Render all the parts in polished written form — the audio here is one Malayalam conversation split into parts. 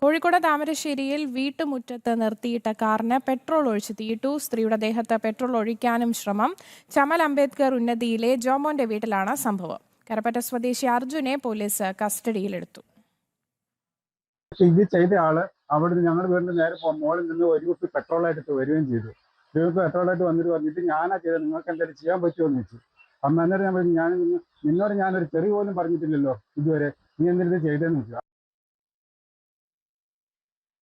കോഴിക്കോട് താമരശ്ശേരിയിൽ വീട്ടുമുറ്റത്ത് നിർത്തിയിട്ട കാറിന് പെട്രോൾ ഒഴിച്ച് തീയിട്ടു. സ്ത്രീയുടെ ദേഹത്ത് പെട്രോൾ ഒഴിക്കാനും ശ്രമം. ചമൽ അംബേദ്കർ ഉന്നതിയിലെ ജോമോന്റെ വീട്ടിലാണ് സംഭവം. കരപ്പറ്റ സ്വദേശി അർജുനെ പോലീസ് കസ്റ്റഡിയിലെടുത്തു. ഇത് ചെയ്ത ആള് അവിടുന്ന് ഞങ്ങളുടെ വീടിന്റെ നേരെ മോളിൽ നിന്ന് ഒരു കുപ്പി പെട്രോളായിട്ട് വരികയും ചെയ്തു. പെട്രോളായിട്ട് വന്നിട്ട് പറഞ്ഞിട്ട് ഞാനാ ചെയ്തത്, നിങ്ങൾക്ക് എന്തെങ്കിലും ചെയ്യാൻ പറ്റുമോ എന്ന് വെച്ചു. അന്നേരം ഞാൻ നിന്നോട് ഞാനൊരു ചെറി പോലും പറഞ്ഞിട്ടില്ലല്ലോ ഇതുവരെ, നീ എന്തെങ്കിലും ചെയ്തതെന്ന് വെച്ചു.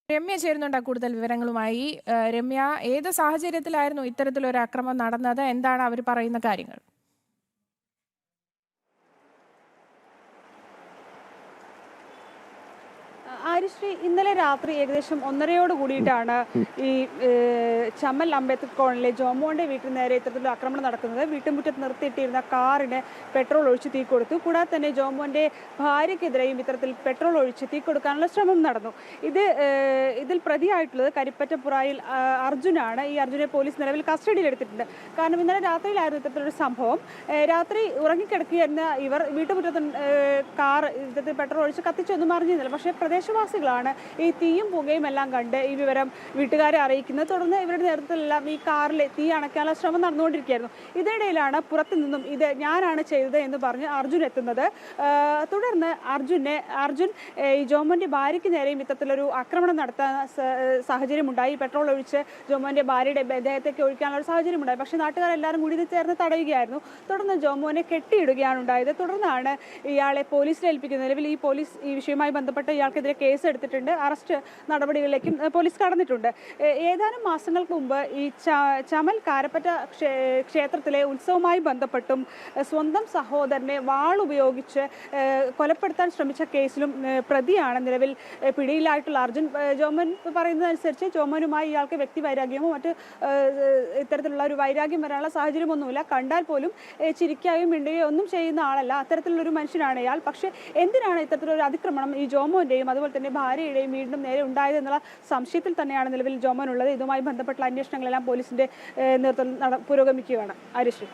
രമ്യ ചേരുന്നുണ്ട് കൂടുതൽ വിവരങ്ങളുമായി. രമ്യ, ഏത് സാഹചര്യത്തിലായിരുന്നു ഇത്തരത്തിലൊരു അക്രമം നടന്നത്? എന്താണ് അവർ പറയുന്ന കാര്യങ്ങൾ? ആര്യശ്രീ, ഇന്നലെ രാത്രി ഏകദേശം 1:30 കൂടിയിട്ടാണ് ഈ ചമൽ അംബേദ്കർ കോളനിയിലെ ജോമോന്റെ വീട്ടിൽ നേരെ ഇത്തരത്തിലുള്ള ആക്രമണം നടക്കുന്നത്. വീട്ടുമുറ്റത്ത് നിർത്തിയിട്ടിരുന്ന കാറിന് പെട്രോൾ ഒഴിച്ച് തീ കൊടുത്തു. കൂടാതെ തന്നെ ജോമോന്റെ ഭാര്യയ്ക്കെതിരെയും ഇത്തരത്തിൽ പെട്രോൾ ഒഴിച്ച് തീ കൊടുക്കാനുള്ള ശ്രമം നടന്നു. ഇതിൽ പ്രതിയായിട്ടുള്ളത് കരിപ്പറ്റപ്പുറയിൽ അർജുനാണ്. ഈ അർജുനെ പോലീസ് നിലവിൽ കസ്റ്റഡിയിലെടുത്തിട്ടുണ്ട്. കാരണം ഇന്നലെ രാത്രിയിലായിരുന്നു ഇത്തരത്തിലൊരു സംഭവം. രാത്രി ഉറങ്ങിക്കിടക്കുകയായിരുന്ന ഇവർ വീട്ടുമുറ്റത്ത് കാർ ഇത്തരത്തിൽ പെട്രോൾ ഒഴിച്ച് കത്തിച്ചൊന്നും അറിഞ്ഞിരുന്നില്ല. പക്ഷേ പ്രദേശവാസികളാണ് ഈ തീയും പുകയും എല്ലാം കണ്ട് ഈ വിവരം വീട്ടുകാരെ അറിയിക്കുന്നത്. തുടർന്ന് ഇവരുടെ നേതൃത്വത്തിലെല്ലാം ഈ കാറിൽ തീ അണയ്ക്കാനുള്ള ശ്രമം നടന്നുകൊണ്ടിരിക്കുകയായിരുന്നു. ഇതിനിടയിലാണ് പുറത്തു നിന്നും ഇത് ഞാനാണ് ചെയ്തത് എന്ന് പറഞ്ഞ് അർജുൻ എത്തുന്നത്. തുടർന്ന് അർജുൻ ഈ ജോമോന്റെ ഭാര്യയ്ക്ക് നേരെയും ഇത്തരത്തിലൊരു ആക്രമണം നടത്താൻ സാഹചര്യമുണ്ടായി. പെട്രോൾ ഒഴിച്ച് ജോമോന്റെ ഭാര്യയുടെ ദേഹത്തേക്ക് ഒഴിക്കാനുള്ള സാഹചര്യമുണ്ടായി. പക്ഷേ നാട്ടുകാരെല്ലാവരും കൂടി ചേർന്ന് തടയുകയായിരുന്നു. തുടർന്ന് ജോമോനെ കെട്ടിയിടുകയാണ് ഉണ്ടായത്. തുടർന്നാണ് ഇയാളെ പോലീസിൽ ഏൽപ്പിക്കുന്നത്. നിലവിൽ ഈ പോലീസ് ഈ വിഷയവുമായി ബന്ധപ്പെട്ട് ഇയാൾക്കെതിരെ കേസ് എടുത്തിട്ടുണ്ട്. അറസ്റ്റ് നടപടികളിലേക്കും പോലീസ് കടന്നിട്ടുണ്ട്. ഏതാനും മാസങ്ങൾക്ക് മുമ്പ് ഈ ചമൽ കാരപ്പറ്റ ക്ഷേത്രത്തിലെ ഉത്സവവുമായി ബന്ധപ്പെട്ടും സ്വന്തം സഹോദരനെ വാളുപയോഗിച്ച് കൊലപ്പെടുത്താൻ ശ്രമിച്ച കേസിലും പ്രതിയാണ് നിലവിൽ പിടിയിലായിട്ടുള്ള അർജുൻ. ജോമൻ പറയുന്നതനുസരിച്ച് ജോമനുമായി ഇയാൾക്ക് വ്യക്തി വൈരാഗ്യമോ മറ്റ് ഇത്തരത്തിലുള്ള ഒരു വൈരാഗ്യം വരാനുള്ള സാഹചര്യമൊന്നുമില്ല. കണ്ടാൽ പോലും ചിരിക്കുകയും മിണ്ടുകയോ ഒന്നും ചെയ്യുന്ന ആളല്ല. അത്തരത്തിലുള്ളൊരു മനുഷ്യനാണ് ഇയാൾ. പക്ഷേ എന്തിനാണ് ഇത്തരത്തിലൊരു അതിക്രമണം ഈ ജോമോന്റെയും അതുപോലെ തന്നെ ഭാര്യയുടെയും വീണ്ടും നേരെ ഉണ്ടായത് എന്നുള്ള സംശയത്തിൽ തന്നെയാണ് നിലവിൽ ജോമോൻ ഉള്ളത്. ഇതുമായി ബന്ധപ്പെട്ട അന്വേഷണങ്ങളെല്ലാം പോലീസിന്റെ നേതൃത്വത്തിൽ പുരോഗമിക്കുകയാണ്. ആര്യശ്രീ.